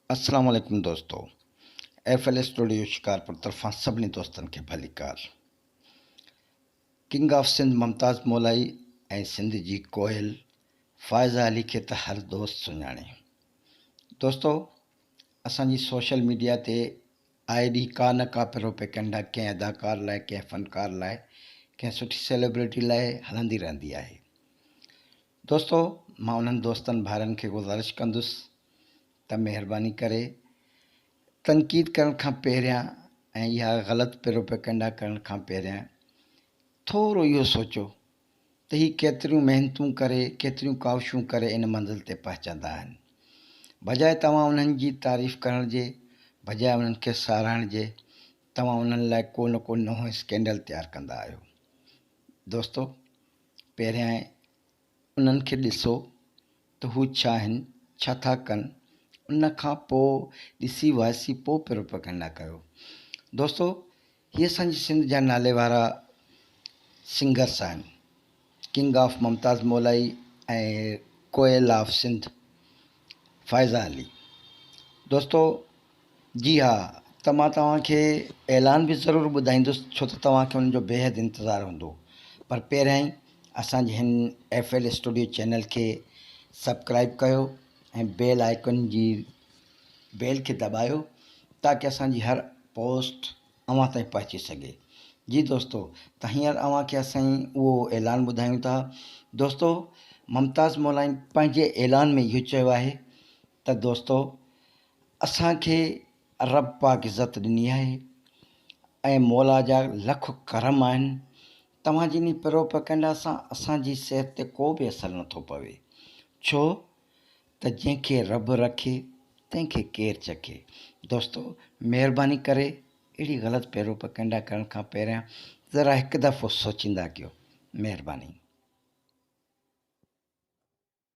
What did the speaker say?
अस्सलाम वालेकुम दोस्तों। FL स्टूडियो शिकारपुर तरफ़ां सभिनी दोस्तनि खे भलीकार। किंग ऑफ सिंध मुमताज़ मौलाई ऐं सिंध जी कोयल फ़ाइज़ा अली खे त हर दोस्त सुञाणे। दोस्तों, असांजी सोशल मीडिया ते आए ॾींहुं का न का प्रोपेगेंडा कंहिं अदाकार लाइ, कंहिं फ़नकार लाइ, कंहिं सुठी सेलिब्रिटी लाइ हलंदी रहंदी आहे। दोस्तों, मां उन्हनि दोस्तनि भाइरनि खे गुज़ारिश कंदुसि त महिरबानी करे तनक़ीद करण खां पहिरियां ऐं इहा ग़लति प्रोपेगेंडा करण खां पहिरियां थोरो इहो सोचो त हीअ केतिरियूं महिनतूं करे, केतिरियूं काविशूं करे इन मंज़िल ते पहुचंदा आहिनि। बजाए तव्हां उन्हनि जी तारीफ़ करण जे, बजाए उन्हनि खे साराहण जे, तव्हां उन्हनि लाइ को न को नओं स्कैंडल तयारु कंदा आहियो। दोस्तो, पहिरियां उन्हनि खे ॾिसो त हू छा आहिनि, छा था कनि, उन खां पोइ ॾिसी वाइसी पोइ प्रोपेगेंडा कयो। दोस्तो, हीअ असांजी सिंध जा नाले वारा सिंगर्स आहिनि, किंग ऑफ मुमताज़ मौलाई ऐं कोयल ऑफ सिंध फ़ाइज़ा अली। दोस्तो, जी हा, त मां तव्हांखे ऐलान बि ज़रूरु ॿुधाईंदुसि, छो त तव्हांखे उनजो बेहदि इंतज़ारु हूंदो। पर पहिरियां ई असांजे हिन FL स्टूडियो चैनल खे सब्सक्राइब कयो ऐं बेल आइकन जी बेल खे दॿायो ताकी असांजी हर पोस्ट अव्हां ताईं पहुची सघे। जी दोस्तो, त हींअर अव्हांखे असां उहो ऐलान ॿुधायूं था। दोस्तो, मुमताज़ मौलाई पंहिंजे ऐलान में इहो चयो आहे त दोस्तो, असांखे रब पाक इज़त ॾिनी आहे ऐं मौला जा लख करम आहिनि। तव्हांजी इन प्रोपेगेंडा सां असांजी सिहत ते को बि असरु नथो पवे, छो त जंहिंखे रब रखे तंहिंखे केरु चखे। दोस्तो, महिरबानी करे अहिड़ी ग़लति प्रोपेगेंडा करण खां पहिरियां ज़रा हिकु दफ़ो सोचींदा कयो। महिरबानी।